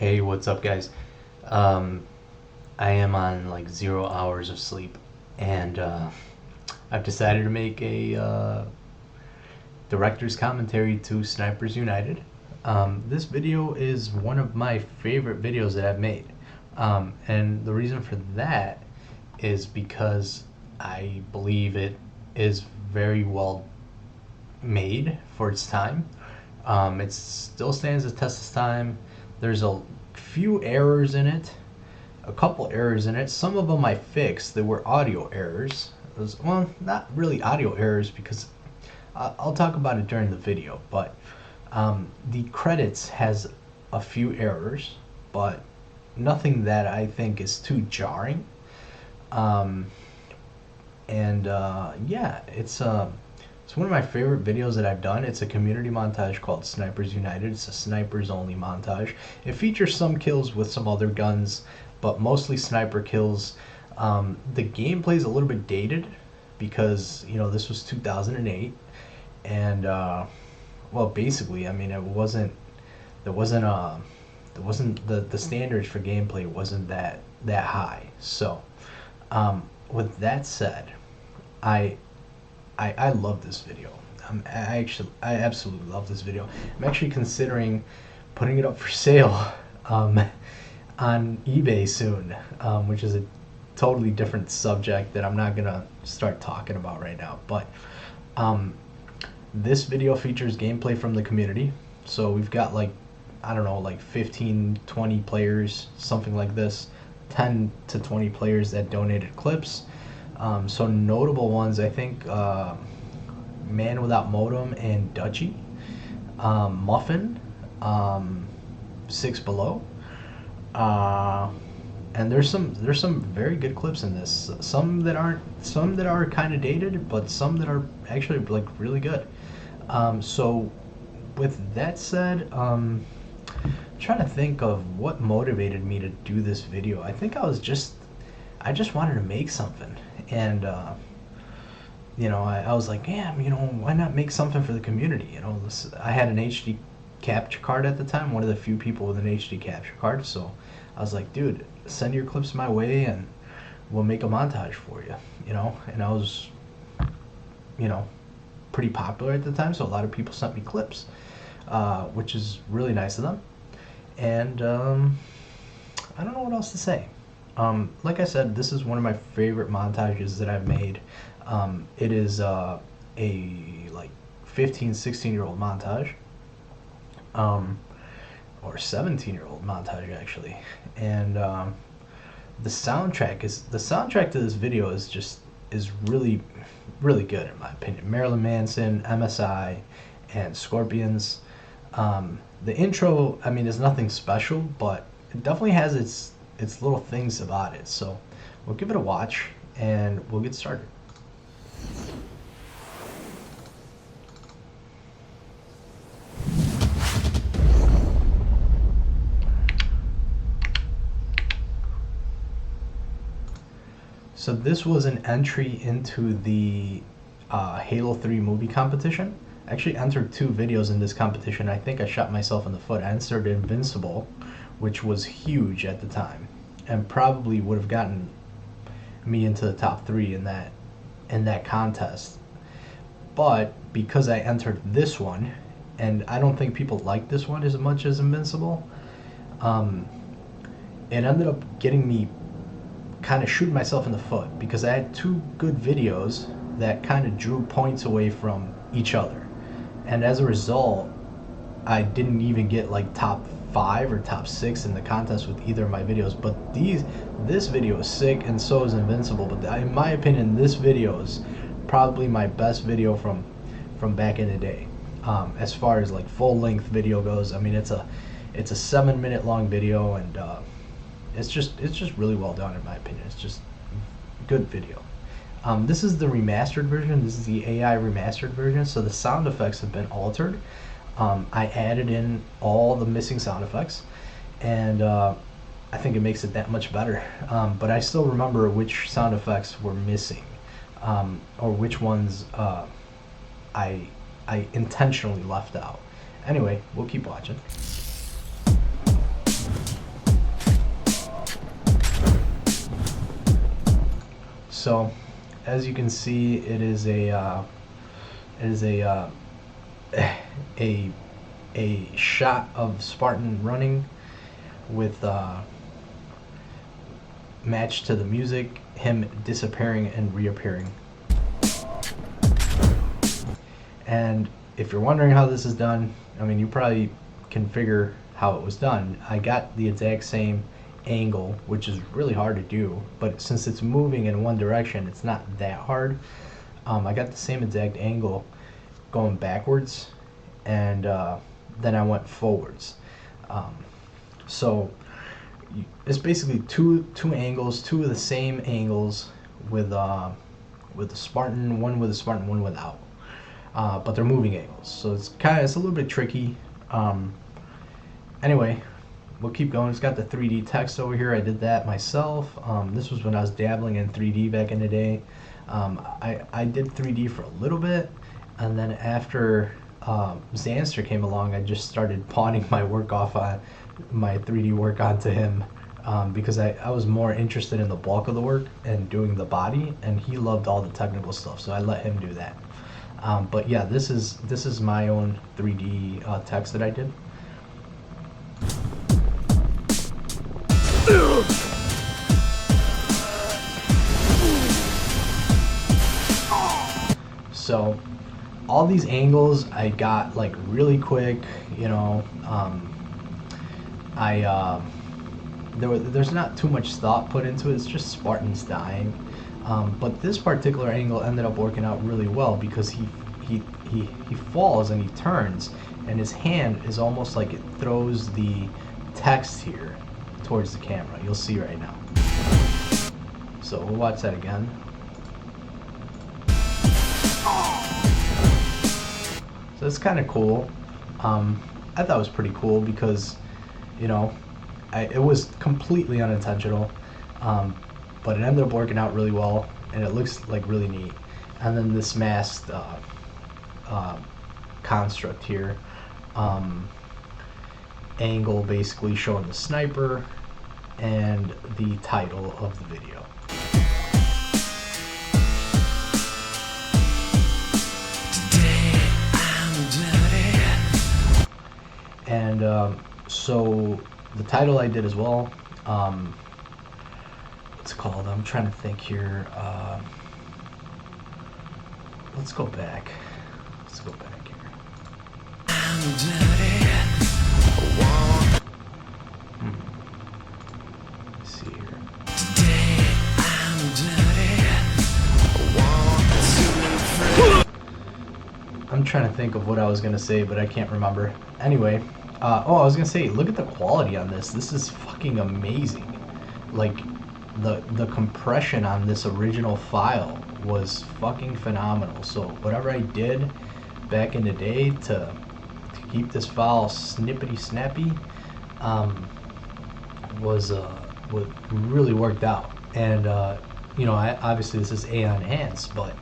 Hey, what's up, guys? Um, I am on like 0 hours of sleep, and I've decided to make a director's commentary to Snipers United. This video is one of my favorite videos that I've made, and the reason for that is because I believe it is very well made for its time. It still stands the test of time. There's a few errors in it, a couple errors in it. Some of them I fixed. They were audio errors. Well, not really audio errors because I'll talk about it during the video. But the credits has a few errors, but nothing that I think is too jarring. Yeah, it's one of my favorite videos that I've done. It's a community montage called Snipers United. It's a snipers only montage. It features some kills with some other guns, but mostly sniper kills. The gameplay is a little bit dated because, you know, this was 2008, and well, basically, I mean, there wasn't the standards for gameplay wasn't that high. So, with that said, I love this video. I absolutely love this video. I'm actually considering putting it up for sale on eBay soon, which is a totally different subject that I'm not gonna start talking about right now. But this video features gameplay from the community. So we've got like, I don't know, like 15, 20 players, something like this, 10 to 20 players that donated clips. So notable ones, I think, Man Without Modem and Dutchy, Muffin, Six Below, and there's some very good clips in this. Some that are kind of dated, but some that are actually like really good. So with that said, I'm trying to think of what motivated me to do this video. I think I just wanted to make something, and you know, I was like, yeah, you know, why not make something for the community? You know, I had an HD capture card at the time, one of the few people with an HD capture card. So I was like, dude, send your clips my way, and we'll make a montage for you. You know, and I was, you know, pretty popular at the time, so a lot of people sent me clips, which is really nice of them. And I don't know what else to say. Like I said, this is one of my favorite montages that I've made. It is a like 15, 16-year-old montage, or 17-year-old montage actually. And the soundtrack to this video is really good in my opinion. Marilyn Manson, MSI, and Scorpions. The intro, I mean, is nothing special, but it definitely has its little things about it. So we'll give it a watch and we'll get started. So this was an entry into the Halo 3 movie competition. I actually entered 2 videos in this competition. I think I shot myself in the foot. I entered Invincible, which was huge at the time, and probably would have gotten me into the top 3 in that contest. But because I entered this one, and I don't think people like this one as much as Invincible, it ended up getting me kind of shooting myself in the foot, because I had 2 good videos that kind of drew points away from each other, and as a result I didn't even get like top 5 or top 6 in the contest with either of my videos. But this video is sick, and so is Invincible, but in my opinion this video is probably my best video from back in the day, as far as like full length video goes. I mean, it's a 7-minute long video, and it's just really well done in my opinion. It's just good video. This is the remastered version. This is the AI remastered version, so the sound effects have been altered. I added in all the missing sound effects, and I think it makes it that much better. But I still remember which sound effects were missing, or which ones I intentionally left out. Anyway, we'll keep watching. So as you can see, it is a a shot of Spartan running with matched to the music, him disappearing and reappearing. And if you're wondering how this is done, I mean, you probably can figure how it was done. I got the exact same angle, which is really hard to do, but since it's moving in one direction, it's not that hard. I got the same exact angle going backwards, and then I went forwards. So it's basically two angles, two of the same angles with the Spartan, one with a Spartan, one without. But they're moving angles, so it's a little bit tricky. Anyway, we'll keep going. It's got the 3D text over here. I did that myself. This was when I was dabbling in 3D back in the day. I did 3D for a little bit, and then after Xanster came along, I just started pawning my work off on my 3D work onto him, because I was more interested in the bulk of the work and doing the body, and he loved all the technical stuff, so I let him do that. But yeah, this is my own 3D text that I did. So all these angles I got like really quick, you know. There's not too much thought put into it. It's just Spartans dying. But this particular angle ended up working out really well because he falls and he turns, and his hand is almost like it throws the text here towards the camera. You'll see right now. So we'll watch that again. So it's kind of cool. I thought it was pretty cool because, you know, it was completely unintentional, but it ended up working out really well, and it looks like really neat. And then this masked construct here, angle basically showing the sniper and the title of the video. And so the title I did as well. What's it called? I'm trying to think here. Let's go back. Let's go back here. Let's see here. I'm trying to think of what I was gonna say, but I can't remember. Anyway, I was gonna say, look at the quality on this. This is fucking amazing. Like, the compression on this original file was fucking phenomenal. So whatever I did back in the day to keep this file snippety snappy, was what really worked out. And you know, obviously this is AI enhanced, but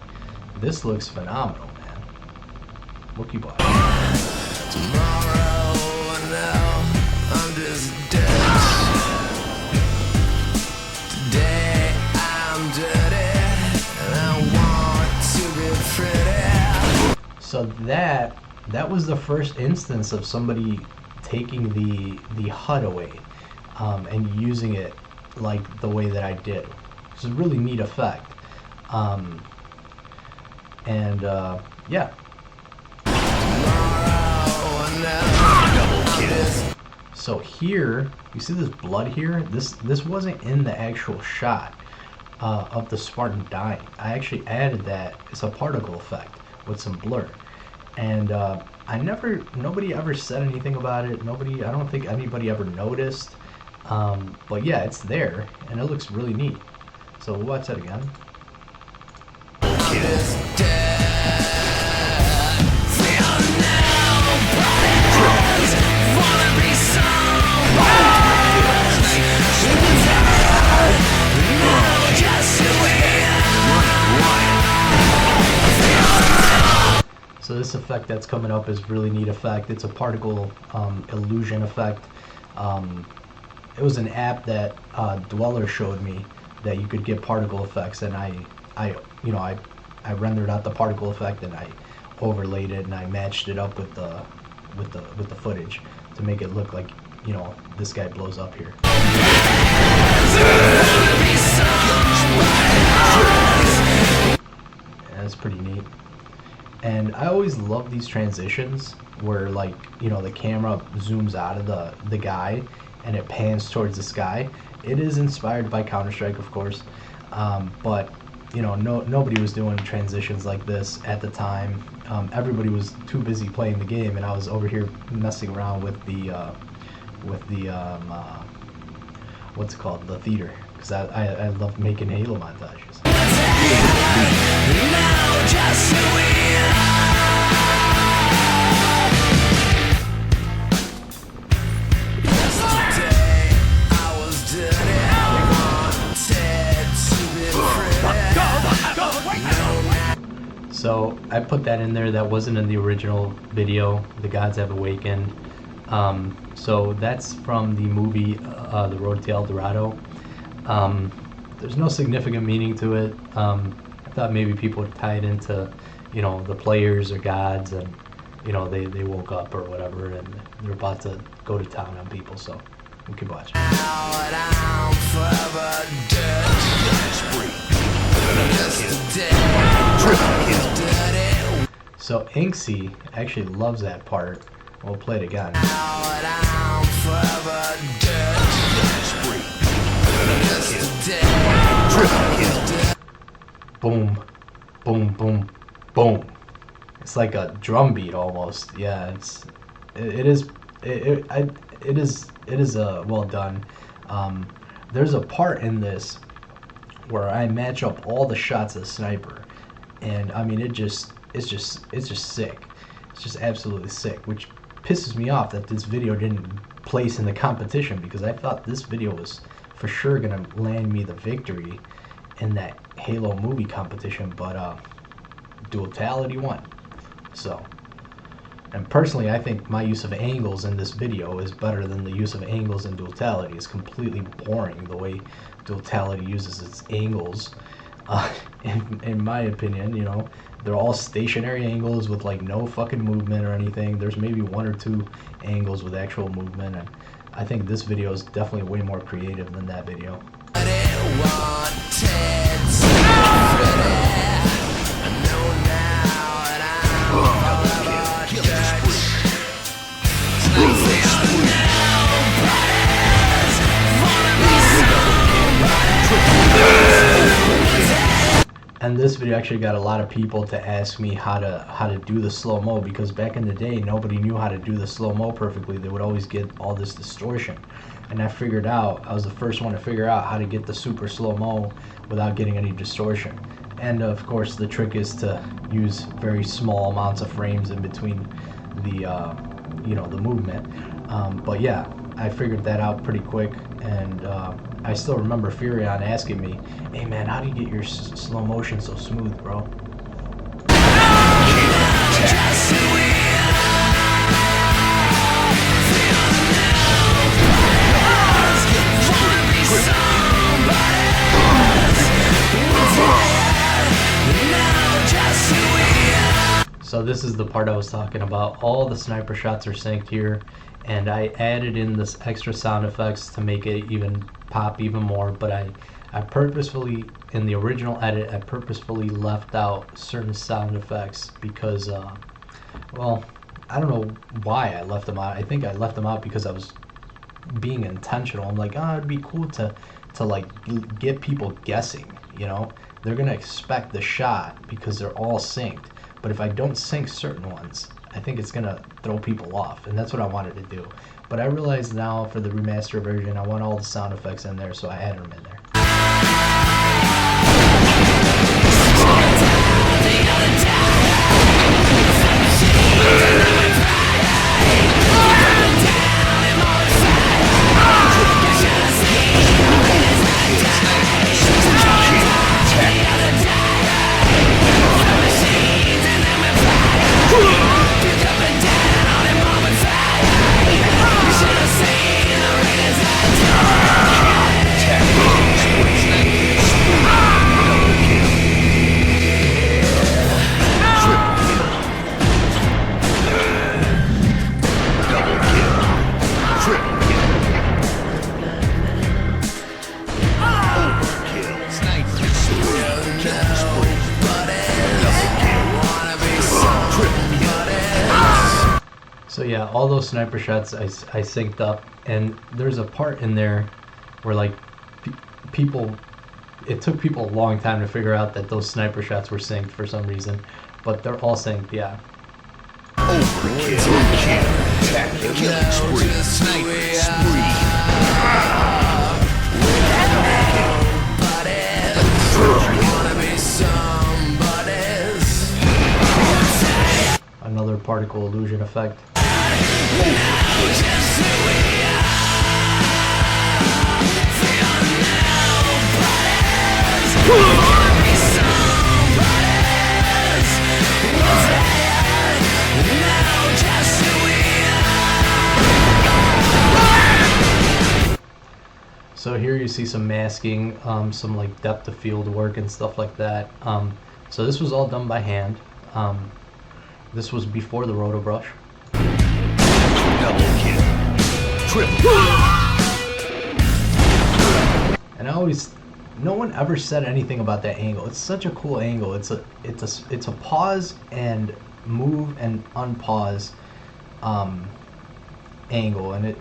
this looks phenomenal, man. We'll keep watching. Tomorrow, now I'm just dead. Today I'm dirty, and I want to be pretty. So that was the first instance of somebody taking the HUD away, and using it like the way that I did. It's a really neat effect. Yeah. So here, you see this blood here? This wasn't in the actual shot of the Spartan dying. I actually added that. It's a particle effect with some blur. And nobody ever said anything about it. I don't think anybody ever noticed. But yeah, it's there, and it looks really neat. So we'll watch that again. So this effect that's coming up is really neat effect. It's a particle illusion effect. It was an app that Dweller showed me that you could get particle effects, and I I rendered out the particle effect and I overlaid it and I matched it up with the footage to make it look like, you know, this guy blows up here. And it's pretty neat. And I always love these transitions where, like, you know, the camera zooms out of the guy and it pans towards the sky. It is inspired by Counter-Strike, of course, but you know, nobody was doing transitions like this at the time. Everybody was too busy playing the game, and I was over here messing around with the what's it called, the theater, because I love making Halo montages. So I put that in there. That wasn't in the original video, The Gods Have Awakened. So that's from the movie The Road to El Dorado. There's no significant meaning to it. I thought maybe people would tie it into, you know, the players or gods, and you know, they woke up or whatever and they're about to go to town on people. So we'll keep watching. So Inksy actually loves that part. We'll play it again. Boom, boom, boom, boom. It's like a drum beat almost. Yeah, it is well done. There's a part in this where I match up all the shots of Sniper, and I mean, it's just sick. It's just absolutely sick, which pisses me off that this video didn't place in the competition, because I thought this video was for sure gonna land me the victory in that Halo movie competition, but Duality won. So, and personally, I think my use of angles in this video is better than the use of angles in Duality. It's completely boring the way Duality uses its angles. In my opinion, you know, they're all stationary angles with like no fucking movement or anything. There's maybe one or two angles with actual movement, and I think this video is definitely way more creative than that video. And this video actually got a lot of people to ask me how to do the slow-mo, because back in the day nobody knew how to do the slow-mo perfectly. They would always get all this distortion, and I was the first one to figure out how to get the super slow-mo without getting any distortion. And of course the trick is to use very small amounts of frames in between the you know, the movement. But yeah, I figured that out pretty quick, and I still remember Furion asking me, "Hey man, how do you get your slow motion so smooth, bro?" So this is the part I was talking about. All the sniper shots are synced here, and I added in this extra sound effects to make it even pop even more, but I purposefully, in the original edit, I purposefully left out certain sound effects because, well, I don't know why I left them out. I think I left them out because I was being intentional. I'm like, oh, it'd be cool to like get people guessing, you know? They're gonna expect the shot because they're all synced. But if I don't sync certain ones, I think it's gonna throw people off, and that's what I wanted to do. But I realized now for the remastered version, I want all the sound effects in there, so I added them in there. yeah, all those sniper shots I synced up, and there's a part in there where like people, it took people a long time to figure out that those sniper shots were synced for some reason, but they're all synced, yeah. Overkill. Killing spree. Sniper spree. Another particle illusion effect. So here you see some masking, some like depth of field work and stuff like that. So this was all done by hand. This was before the roto brush. Double kill. Triple. And no one ever said anything about that angle. It's such a cool angle. It's a pause and move and unpause angle, and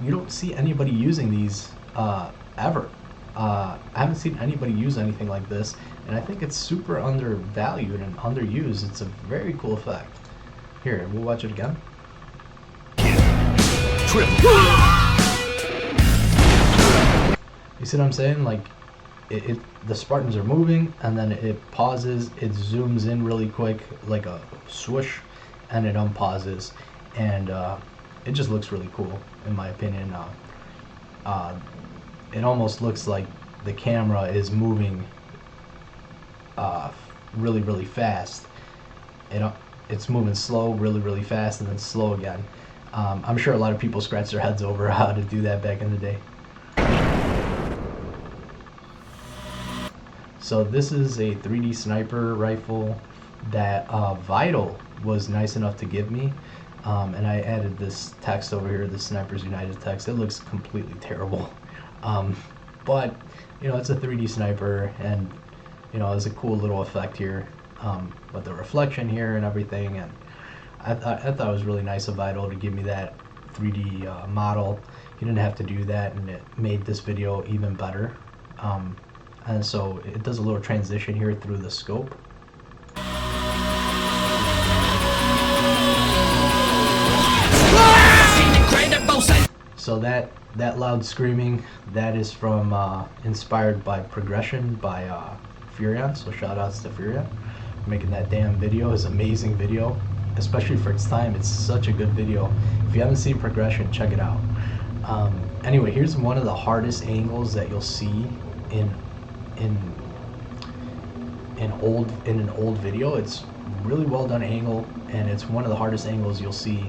you don't see anybody using these ever. I haven't seen anybody use anything like this, and I think it's super undervalued and underused. It's a very cool effect. Here, we'll watch it again. Triple. You see what I'm saying? Like, the Spartans are moving, and then it pauses, it zooms in really quick, like a swoosh, and it unpauses, and it just looks really cool, in my opinion. It almost looks like the camera is moving really, really fast. It's moving slow, really, really fast, and then slow again. I'm sure a lot of people scratch their heads over how to do that back in the day. So this is a 3D sniper rifle that Vital was nice enough to give me. And I added this text over here, the Snipers United text. It looks completely terrible. But, you know, it's a 3D sniper, and, you know, it's a cool little effect here. With the reflection here and everything. And I thought it was really nice of Vital to give me that 3D model. He didn't have to do that, and it made this video even better. And so it does a little transition here through the scope. So that loud screaming, that is from inspired by Progression by Furion. So shout outs to Furion for making that damn video. It's an amazing video, especially for its time. It's such a good video. If you haven't seen Progression, check it out. Anyway, here's one of the hardest angles that you'll see in an old video. It's really well done angle, and it's one of the hardest angles you'll see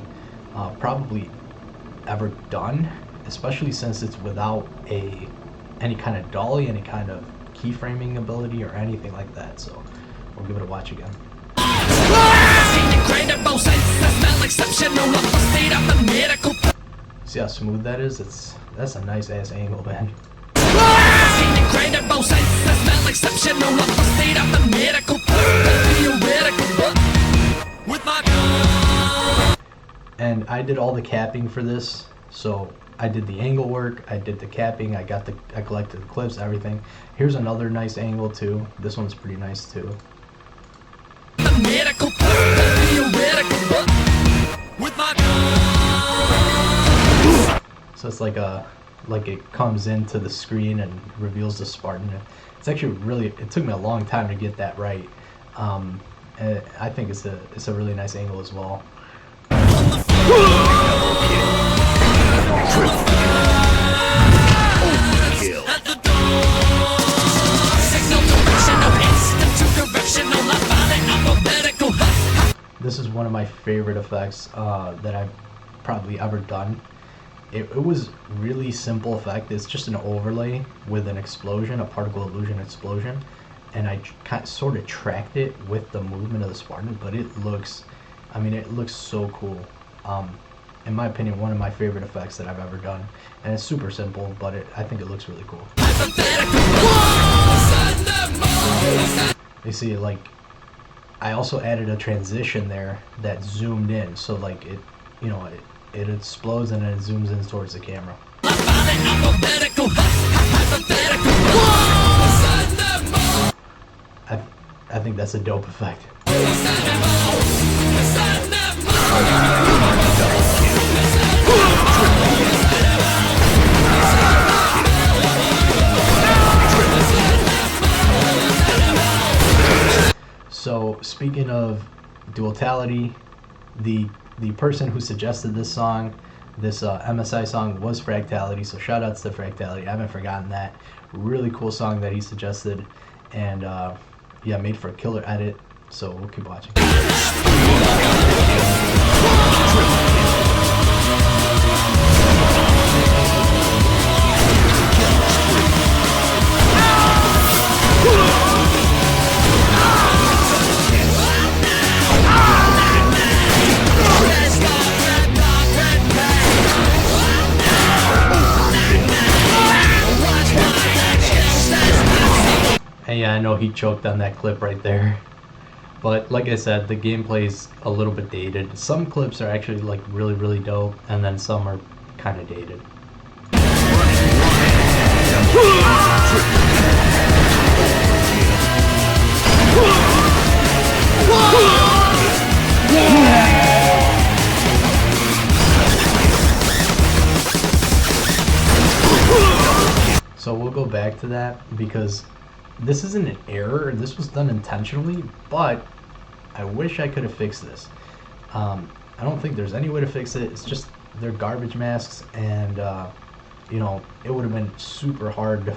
probably ever done, especially since it's without any kind of dolly, any kind of keyframing ability or anything like that. So we'll give it a watch again. See how smooth that is? That's a nice ass angle, man. And I did all the capping for this, so I did the angle work, I did the capping, I collected the clips, everything. Here's another nice angle too. This one's pretty nice too. So it's like it comes into the screen and reveals the Spartan. It's actually it took me a long time to get that right. And I think it's a really nice angle as well. This is one of my favorite effects that I've probably ever done. It was really simple effect. It's just an overlay with an explosion, a particle illusion explosion, and I sort of tracked it with the movement of the Spartan, but it looks so cool. In my opinion, one of my favorite effects that I've ever done, and it's super simple, but I think it looks really cool. You see, like, I also added a transition there that zoomed in, so like it, you know, it explodes and then it zooms in towards the camera. I, I think that's a dope effect. So speaking of duality, the person who suggested this song, this MSI song, was Fractality. So shout outs to Fractality. I haven't forgotten that. Really cool song that he suggested, and yeah, made for a killer edit. So we'll keep watching. And yeah, I know he choked on that clip right there. But like I said, the gameplay's a little bit dated. Some clips are actually like really, really dope, and then some are kind of dated. So we'll go back to that because this isn't an error. This was done intentionally, but I wish I could have fixed this. I don't think there's any way to fix it. It's just they're garbage masks, and you know, it would have been super hard to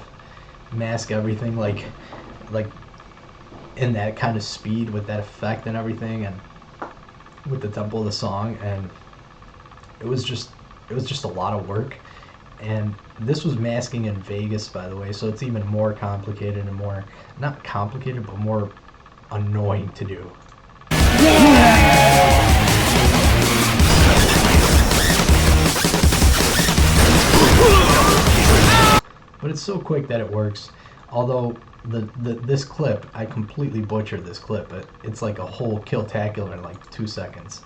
mask everything like in that kind of speed with that effect and everything, and with the tempo of the song, and it was just a lot of work. And this was masking in Vegas, by the way, so it's even more complicated and more, not complicated, but more annoying to do. But it's so quick that it works. Although this clip, I completely butchered this clip, but it's like a whole kill-tacular in like 2 seconds.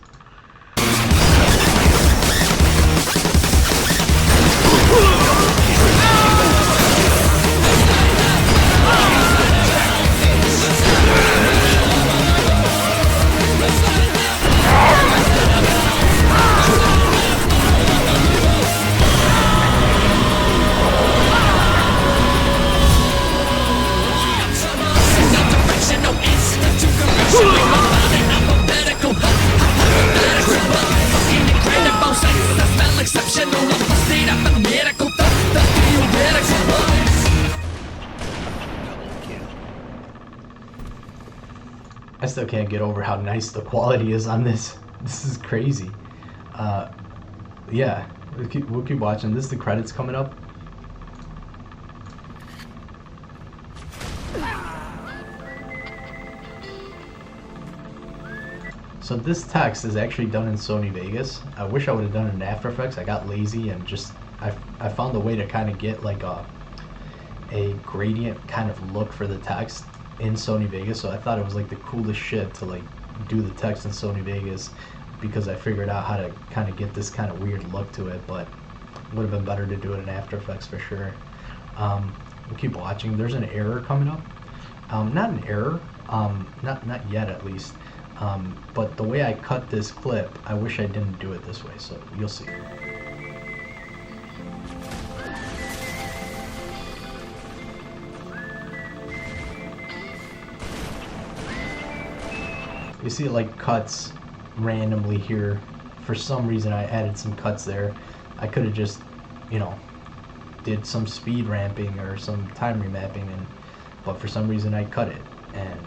I still can't get over how nice the quality is on this. This is crazy. Yeah, we'll keep watching. This is the credits coming up. So this text is actually done in Sony Vegas. I wish I would have done it in After Effects. I got lazy and just I found a way to kind of get like a gradient kind of look for the text in Sony Vegas. So I thought it was like the coolest shit to like do the text in Sony Vegas, because I figured out how to kind of get this kind of weird look to it. But would have been better to do it in After Effects for sure. We'll keep watching. There's an error coming up. Not an error, not yet at least. But the way I cut this clip, I wish I didn't do it this way, so you'll see. You see it like cuts randomly here. For some reason I added some cuts there. I could have just, you know, did some speed ramping or some time remapping, but for some reason I cut it. And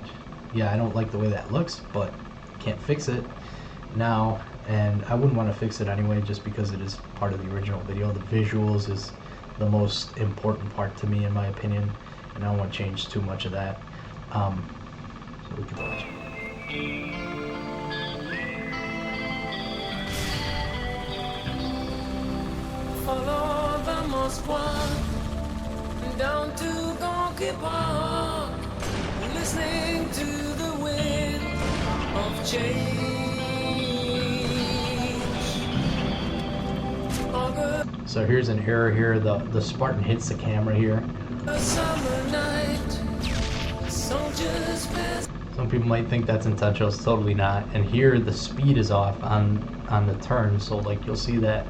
yeah, I don't like the way that looks, but can't fix it now, and I wouldn't want to fix it anyway, just because it is part of the original video. The visuals is the most important part to me, in my opinion, and I don't want to change too much of that. So we can watch. Follow the Moskwa down to Gonky Park, listening to the wind of change. So here's an error here. The Spartan hits the camera here. A summer night, soldiers pass. Some people might think that's intentional. It's totally not. And here the speed is off on the turn. So like you'll see that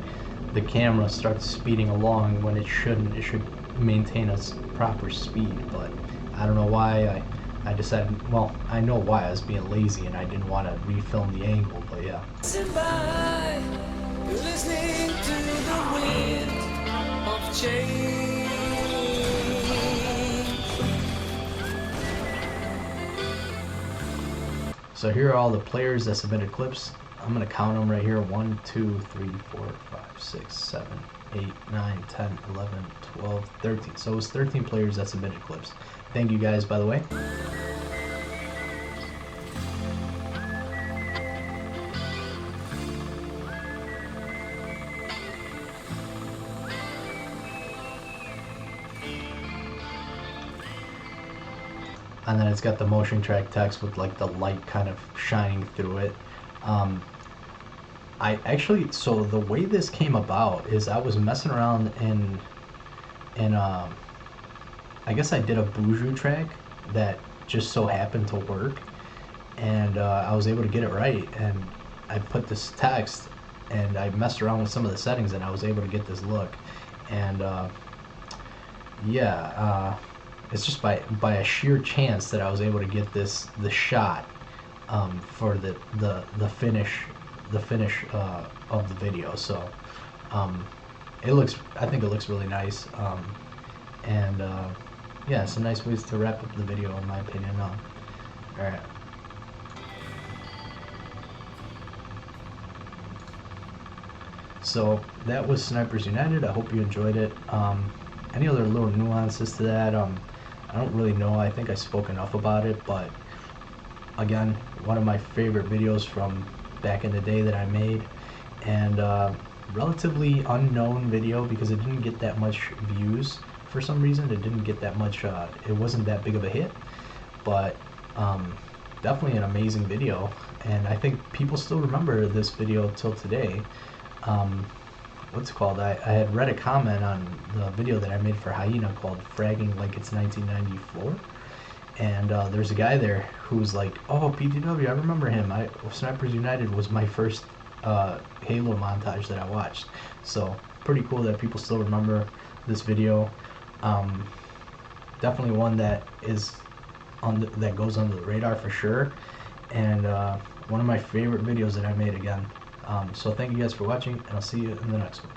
the camera starts speeding along when it shouldn't. It should maintain a proper speed. But I don't know why I decided. Well, I know why. I was being lazy and I didn't want to refilm the angle. But yeah. By, listening to the wind of change. So here are all the players that submitted clips. I'm gonna count them right here. 1, 2, 3, 4, 5, 6, 7, 8, 9, 10, 11, 12, 13. So it was 13 players that submitted clips. Thank you guys, by the way. And then it's got the motion track text with like the light kind of shining through it. I actually, so the way this came about is I was messing around in I guess I did a Buju track that just so happened to work, and I was able to get it right, and I put this text and I messed around with some of the settings and I was able to get this look. And yeah, it's just by a sheer chance that I was able to get the shot for the finish of the video. So I think it looks really nice, and yeah, it's a nice ways to wrap up the video in my opinion. All right. So that was Snipers United. I hope you enjoyed it. Any other little nuances to that? I don't really know. I think I spoke enough about it, but again, one of my favorite videos from back in the day that I made, and relatively unknown video because it didn't get that much views for some reason. It didn't get that much, it wasn't that big of a hit, but definitely an amazing video, and I think people still remember this video till today. What's it called? I had read a comment on the video that I made for Hyena called Fragging Like It's 1994, and there's a guy there who's like, oh, pTw, I remember him. Snipers United was my first Halo montage that I watched. So pretty cool that people still remember this video. Definitely one that is that goes under the radar for sure, and one of my favorite videos that I made again. So thank you guys for watching, and I'll see you in the next one.